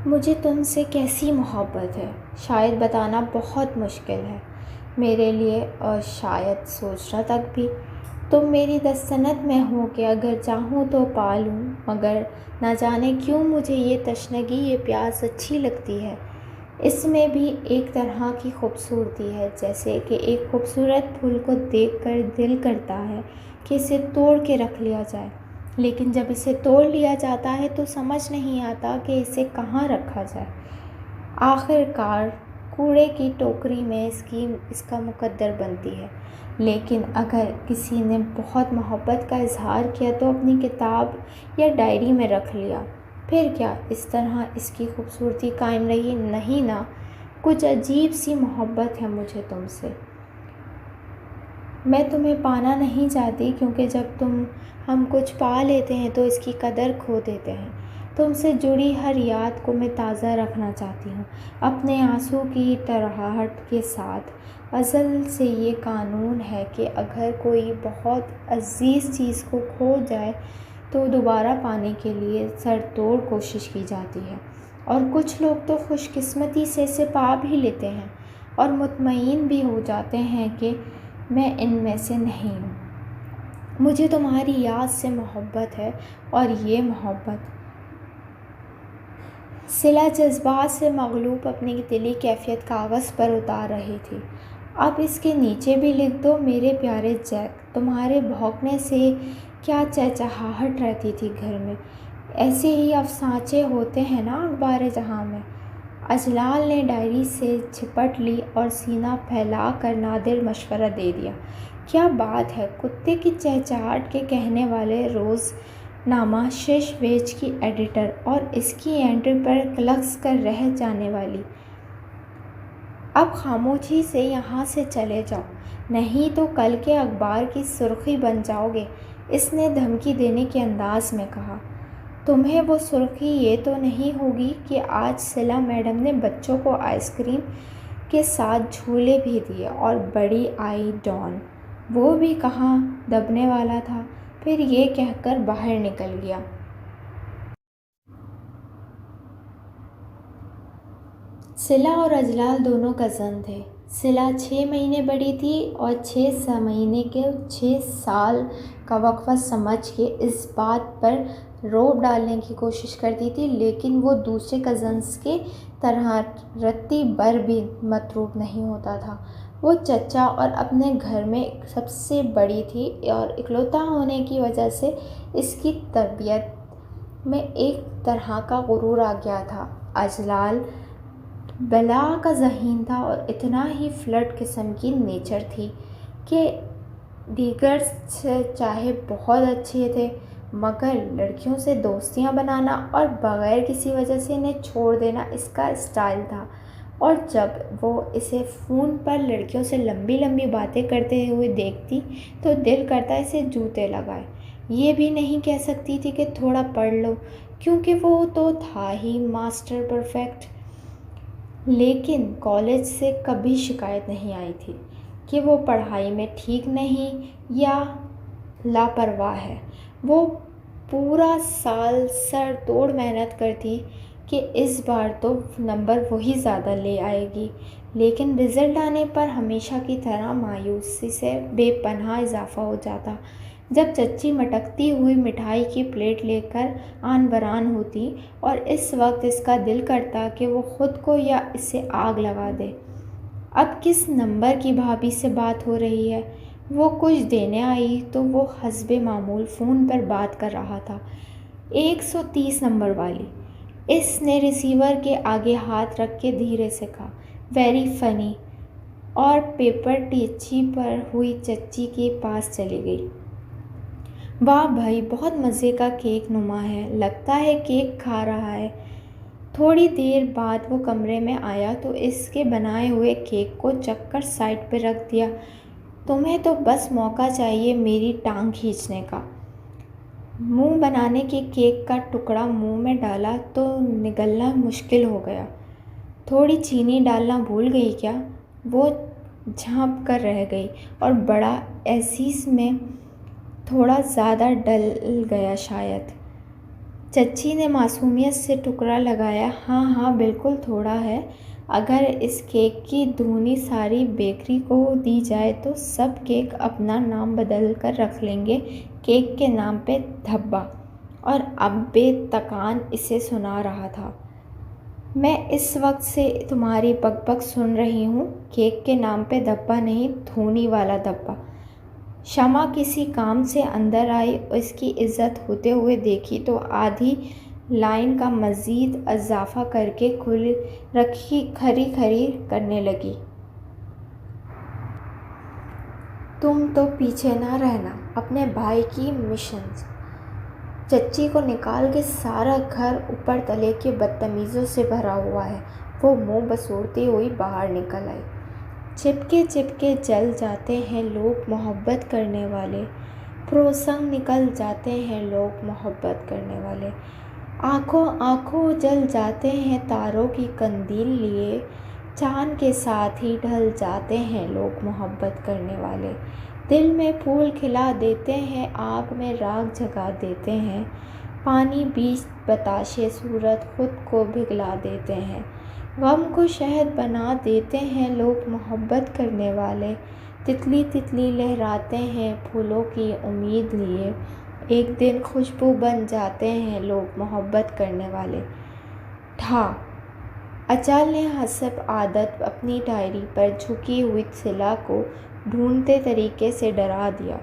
مجھے تم سے کیسی محبت ہے شاید بتانا بہت مشکل ہے میرے لیے، اور شاید سوچنا تک بھی۔ تم میری دستنت میں ہو کہ اگر چاہوں تو پا لوں، مگر نہ جانے کیوں مجھے یہ تشنگی، یہ پیاس اچھی لگتی ہے۔ اس میں بھی ایک طرح کی خوبصورتی ہے، جیسے کہ ایک خوبصورت پھول کو دیکھ کر دل کرتا ہے کہ اسے توڑ کے رکھ لیا جائے، لیکن جب اسے توڑ لیا جاتا ہے تو سمجھ نہیں آتا کہ اسے کہاں رکھا جائے۔ آخر کار کوڑے کی ٹوکری میں اس کا مقدر بنتی ہے۔ لیکن اگر کسی نے بہت محبت کا اظہار کیا تو اپنی کتاب یا ڈائری میں رکھ لیا، پھر کیا اس طرح اس کی خوبصورتی قائم رہی؟ نہیں نا۔ کچھ عجیب سی محبت ہے مجھے تم سے۔ میں تمہیں پانا نہیں چاہتی، کیونکہ جب ہم کچھ پا لیتے ہیں تو اس کی قدر کھو دیتے ہیں۔ تم سے جڑی ہر یاد کو میں تازہ رکھنا چاہتی ہوں، اپنے آنسو کی ترہاٹ کے ساتھ۔ ازل سے یہ قانون ہے کہ اگر کوئی بہت عزیز چیز کو کھو جائے تو دوبارہ پانے کے لیے سر توڑ کوشش کی جاتی ہے، اور کچھ لوگ تو خوش قسمتی سے اسے پا بھی لیتے ہیں اور مطمئن بھی ہو جاتے ہیں کہ میں ان میں سے نہیں ہوں۔ مجھے تمہاری یاد سے محبت ہے، اور یہ محبت صلہ جذبات سے مغلوب اپنی دلی کیفیت کاغذ پر اتار رہی تھی۔ اب اس کے نیچے بھی لکھ دو: میرے پیارے جیک، تمہارے بھونکنے سے کیا چہچہاہٹ رہتی تھی گھر میں۔ ایسے ہی افسانچے ہوتے ہیں نا اخبار جہاں میں۔ اجلال نے ڈائری سے جھپٹ لی اور سینہ پھیلا کر نادر مشورہ دے دیا: کیا بات ہے! کتے کی چہچہاٹ کے کہنے والے روز نامہ شش ویج کی ایڈیٹر، اور اس کی اینٹری پر کلکس کر رہ جانے والی۔ اب خاموشی سے یہاں سے چلے جاؤ، نہیں تو کل کے اخبار کی سرخی بن جاؤ گے، اس نے دھمکی دینے کے انداز میں کہا۔ تمہیں وہ سرخی یہ تو نہیں ہوگی کہ آج صلہ میڈم نے بچوں کو آئس کریم کے ساتھ جھولے بھی دیے، اور بڑی آئی ڈان، وہ بھی کہاں دبنے والا تھا، پھر یہ کہہ کر باہر نکل گیا۔ صلہ اور اجلال دونوں کزن تھے۔ صلہ 6 مہینے بڑی تھی اور 6 مہینے کے 6 سال کا وقفہ سمجھ کے اس بات پر روب ڈالنے کی کوشش کرتی تھی، لیکن وہ دوسرے کزنز کی طرح رتی بھر بھی مطروب نہیں ہوتا تھا۔ وہ چچا اور اپنے گھر میں سب سے بڑی تھی، اور اکلوتا ہونے کی وجہ سے اس کی طبیعت میں ایک طرح کا غرور آ گیا تھا۔ اجلال بلا کا ذہین تھا، اور اتنا ہی فلرٹ قسم کی نیچر تھی کہ دیگر چاہے بہت اچھے تھے، مگر لڑکیوں سے دوستیاں بنانا اور بغیر کسی وجہ سے انہیں چھوڑ دینا اس کا اسٹائل تھا۔ اور جب وہ اسے فون پر لڑکیوں سے لمبی لمبی باتیں کرتے ہوئے دیکھتی تو دل کرتا اسے جوتے لگائے۔ یہ بھی نہیں کہہ سکتی تھی کہ تھوڑا پڑھ لو، کیونکہ وہ تو تھا ہی ماسٹر پرفیکٹ۔ لیکن کالج سے کبھی شکایت نہیں آئی تھی کہ وہ پڑھائی میں ٹھیک نہیں یا لاپرواہ ہے۔ وہ پورا سال سر توڑ محنت کرتی کہ اس بار تو نمبر وہی زیادہ لے آئے گی، لیکن رزلٹ آنے پر ہمیشہ کی طرح مایوسی سے بے پناہ اضافہ ہو جاتا۔ جب چچی مٹکتی ہوئی مٹھائی کی پلیٹ لے کر آن بران ہوتی، اور اس وقت اس کا دل کرتا کہ وہ خود کو یا اسے آگ لگا دے۔ اب کس نمبر کی بھابھی سے بات ہو رہی ہے؟ وہ کچھ دینے آئی تو وہ حسب معمول فون پر بات کر رہا تھا۔ 130 نمبر والی۔ اس نے ریسیور کے آگے ہاتھ رکھ کے دھیرے سے کہا، ویری فنی، اور پیپر ٹیچی پر ہوئی چچی کے پاس چلی گئی۔ واہ بھائی، بہت مزے کا کیک نما ہے، لگتا ہے کیک کھا رہا ہے۔ تھوڑی دیر بعد وہ کمرے میں آیا تو اس کے بنائے ہوئے کیک کو چکھ کر سائڈ پہ رکھ دیا۔ تمہیں تو بس موقع چاہیے میری ٹانگ کھینچنے کا۔ منہ بنانے کے کیک کا ٹکڑا منہ میں ڈالا تو نگلنا مشکل ہو گیا۔ تھوڑی چینی ڈالنا بھول گئی کیا؟ وہ جھانپ کر رہ گئی، اور بڑا عزیز میں تھوڑا زیادہ ڈل گیا شاید۔ چچی نے معصومیت سے ٹکڑا لگایا۔ ہاں ہاں بالکل تھوڑا ہے۔ اگر اس کیک کی دھونی ساری بیکری کو دی جائے تو سب کیک اپنا نام بدل کر رکھ لیں گے کیک کے نام پہ دھبا۔ اور اب بے تکان اسے سنا رہا تھا۔ میں اس وقت سے تمہاری بک بک سن رہی ہوں، کیک کے نام پہ دھبا نہیں، دھونی والا دھبا۔ شمع کسی کام سے اندر آئی، اس کی عزت ہوتے ہوئے دیکھی تو آدھی لائن کا مزید اضافہ کر کے کھری کھری کرنے لگی۔ تم تو پیچھے نہ رہنا، اپنے بھائی کی مشن۔ چچی کو نکال کے سارا گھر اوپر تلے کے بدتمیزوں سے بھرا ہوا ہے۔ وہ منہ بسوڑتی ہوئی باہر نکل آئی۔ چپکے چپکے جل جاتے ہیں لوگ محبت کرنے والے، پروسنگ نکل جاتے ہیں لوگ محبت کرنے والے، آنکھوں آنکھوں جل جاتے ہیں تاروں کی قندیل لیے، چاند کے ساتھ ہی ڈھل جاتے ہیں لوگ محبت کرنے والے، دل میں پھول کھلا دیتے ہیں، آگ میں راکھ جگا دیتے ہیں، پانی بیچ بتاشے صورت خود کو پگھلا دیتے ہیں، غم کو شہد بنا دیتے ہیں لوگ محبت کرنے والے، تتلی تتلی لہراتے ہیں پھولوں کی امید لیے، ایک دن خوشبو بن جاتے ہیں لوگ محبت کرنے والے۔ ٹھا اچال نے حسب عادت اپنی ڈائری پر جھکی ہوئی صلہ کو ڈھونڈتے طریقے سے ڈرا دیا۔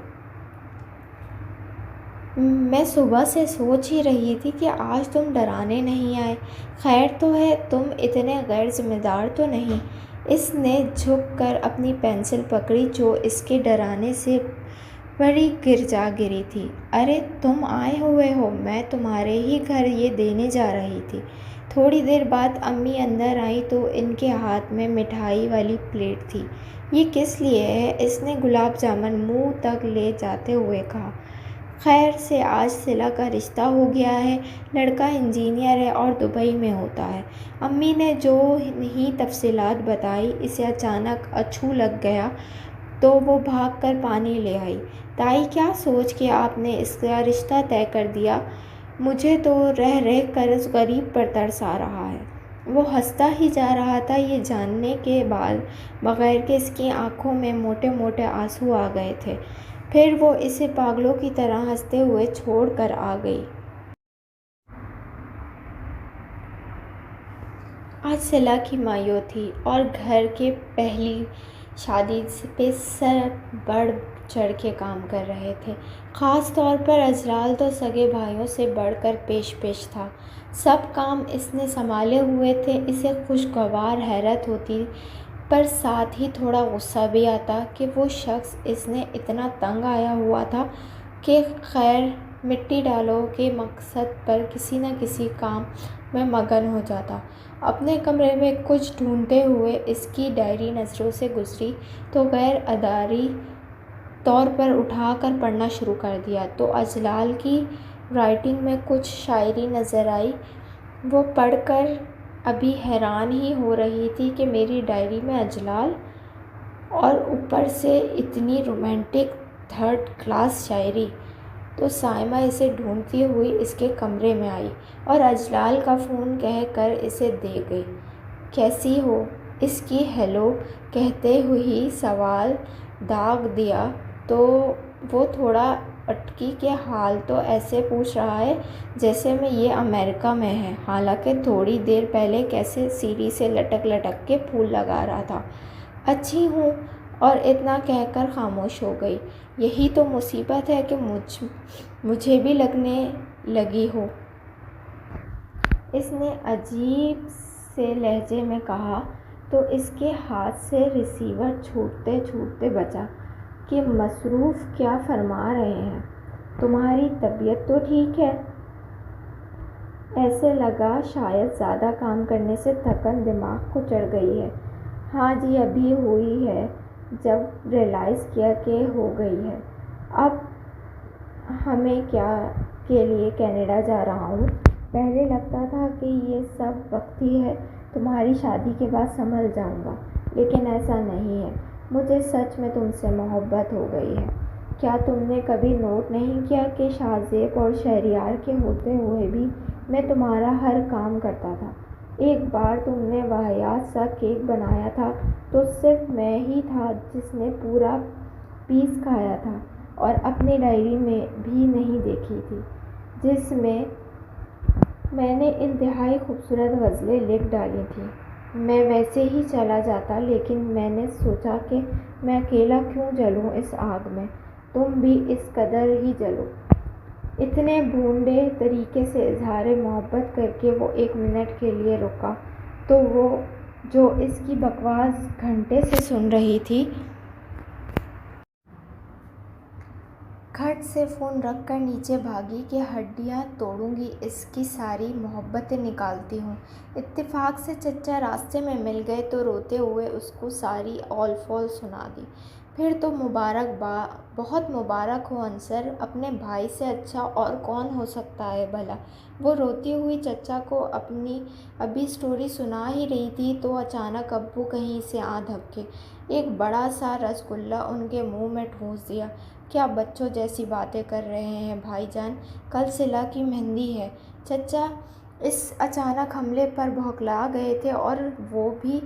میں صبح سے سوچ ہی رہی تھی کہ آج تم ڈرانے نہیں آئے۔ خیر تو ہے، تم اتنے غیر ذمہ دار تو نہیں۔ اس نے جھک کر اپنی پنسل پکڑی جو اس کے ڈرانے سے بڑی گر جا گری تھی۔ ارے تم آئے ہوئے ہو، میں تمہارے ہی گھر یہ دینے جا رہی تھی۔ تھوڑی دیر بعد امی اندر آئیں تو ان کے ہاتھ میں مٹھائی والی پلیٹ تھی۔ یہ کس لیے ہے؟ اس نے گلاب جامن منہ تک لے جاتے ہوئے کہا۔ خیر سے آج صلہ کا رشتہ ہو گیا ہے، لڑکا انجینئر ہے اور دبئی میں ہوتا ہے۔ امی نے جو ہی تفصیلات بتائیں، اسے اچانک اچھو لگ گیا تو وہ بھاگ کر پانی لے آئی۔ تائی کیا سوچ کے آپ نے اس کا رشتہ طے کر دیا؟ مجھے تو رہ رہ کر اس غریب پر ترس آ رہا ہے۔ وہ ہنستا ہی جا رہا تھا، یہ جاننے کے بغیر کہ اس کی آنکھوں میں موٹے موٹے آنسو آ گئے تھے۔ پھر وہ اسے پاگلوں کی طرح ہنستے ہوئے چھوڑ کر آ گئی۔ آج صلہ کی مایو تھی اور گھر کے پہلی شادی پہ سب بڑھ چڑھ کے کام کر رہے تھے۔ خاص طور پر اجلال تو سگے بھائیوں سے بڑھ کر پیش تھا۔ سب کام اس نے سنبھالے ہوئے تھے۔ اسے خوشگوار حیرت ہوتی پر ساتھ ہی تھوڑا غصہ بھی آتا کہ وہ شخص اس نے اتنا تنگ آیا ہوا تھا کہ خیر مٹی ڈالو کے مقصد پر کسی نہ کسی کام میں مگن ہو جاتا۔ اپنے کمرے میں کچھ ڈھونڈتے ہوئے اس کی ڈائری نظروں سے گزری تو غیر ارادی طور پر اٹھا کر پڑھنا شروع کر دیا تو اجلال کی رائٹنگ میں کچھ شاعری نظر آئی۔ وہ پڑھ کر ابھی حیران ہی ہو رہی تھی کہ میری ڈائری میں اجلال، اور اوپر سے اتنی رومانٹک تھرڈ کلاس شاعری۔ تو سائمہ اسے ڈھونڈتی ہوئی اس کے کمرے میں آئی اور اجلال کا فون کہہ کر اسے دے گئی۔ کیسی ہو؟ اس کی ہیلو کہتے ہی سوال داغ دیا تو وہ تھوڑا اٹکی کہ حال تو ایسے پوچھ رہا ہے جیسے میں یہ امریکہ میں ہے، حالانکہ تھوڑی دیر پہلے کیسے سیڑھی سے لٹک لٹک کے پھول لگا رہا تھا۔ اچھی ہوں، اور اتنا کہہ کر خاموش ہو گئی۔ یہی تو مصیبت ہے کہ مجھے بھی لگنے لگی ہو، اس نے عجیب سے لہجے میں کہا تو اس کے ہاتھ سے ریسیور چھوٹتے چھوٹتے بچا کہ مصروف کیا فرما رہے ہیں؟ تمہاری طبیعت تو ٹھیک ہے؟ ایسے لگا شاید زیادہ کام کرنے سے تھکن دماغ کو چڑھ گئی ہے۔ ہاں جی ابھی ہوئی ہے، جب ریئلائز کیا کہ ہو گئی ہے۔ اب ہمیں کیا کے لیے کینیڈا جا رہا ہوں۔ پہلے لگتا تھا کہ یہ سب وقتی ہے، تمہاری شادی کے بعد سنبھل جاؤں گا، لیکن ایسا نہیں ہے، مجھے سچ میں تم سے محبت ہو گئی ہے۔ کیا تم نے کبھی نوٹ نہیں کیا کہ شاذیب اور شہریار کے ہوتے ہوئے بھی میں تمہارا ہر کام کرتا تھا؟ ایک بار تم نے واہیات سا کیک بنایا تھا تو صرف میں ہی تھا جس نے پورا پیس کھایا تھا، اور اپنی ڈائری میں بھی نہیں دیکھی تھی جس میں نے انتہائی خوبصورت غزلیں لکھ ڈالی تھیں۔ میں ویسے ہی چلا جاتا، لیکن میں نے سوچا کہ میں اکیلا کیوں جلوں اس آگ میں، تم بھی اس قدر ہی جلو۔ اتنے بھونڈے طریقے سے اظہار محبت کر کے وہ 1 منٹ کے لیے رکا تو وہ جو اس کی بکواس گھنٹے سے سن رہی تھی، کھٹ سے فون رکھ کر نیچے بھاگی کہ ہڈیاں توڑوں گی، اس کی ساری محبتیں نکالتی ہوں۔ اتفاق سے چچا راستے میں مل گئے تو روتے ہوئے اس کو ساری اول فول سنا دی۔ پھر تو بہت مبارک ہو انصر، اپنے بھائی سے اچھا اور کون ہو سکتا ہے بھلا۔ وہ روتی ہوئی چچا کو اپنی ابھی اسٹوری سنا ہی رہی تھی تو اچانک ابو کہیں سے آ دھبکے، ایک بڑا سا رس گلہ ان کے منہ میں ٹھونس دیا۔ کیا بچوں جیسی باتیں کر رہے ہیں بھائی جان، کل صلہ کی مہندی ہے۔ چچا اس اچانک حملے پر بھڑکا گئے تھے اور وہ بھی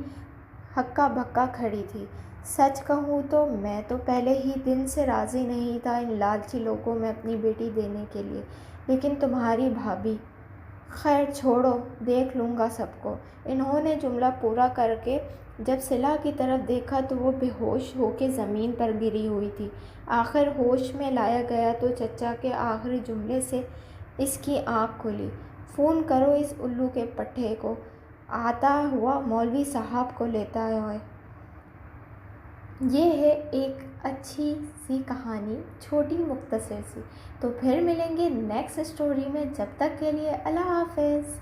ہکا بکا کھڑی تھی۔ سچ کہوں تو میں تو پہلے ہی دن سے راضی نہیں تھا ان لالچی لوگوں میں اپنی بیٹی دینے کے لیے، لیکن تمہاری بھابھی… خیر چھوڑو، دیکھ لوں گا سب کو۔ انہوں نے جملہ پورا کر کے جب صلہ کی طرف دیکھا تو وہ بے ہوش ہو کے زمین پر گری ہوئی تھی۔ آخر ہوش میں لایا گیا تو چچا کے آخری جملے سے اس کی آنکھ کھلی۔ فون کرو اس الو کے پٹھے کو، آتا ہوا مولوی صاحب کو لیتا ہے۔ یہ ہے ایک اچھی سی کہانی، چھوٹی مختصر سی۔ تو پھر ملیں گے نیکسٹ اسٹوری میں، جب تک کے لیے اللہ حافظ۔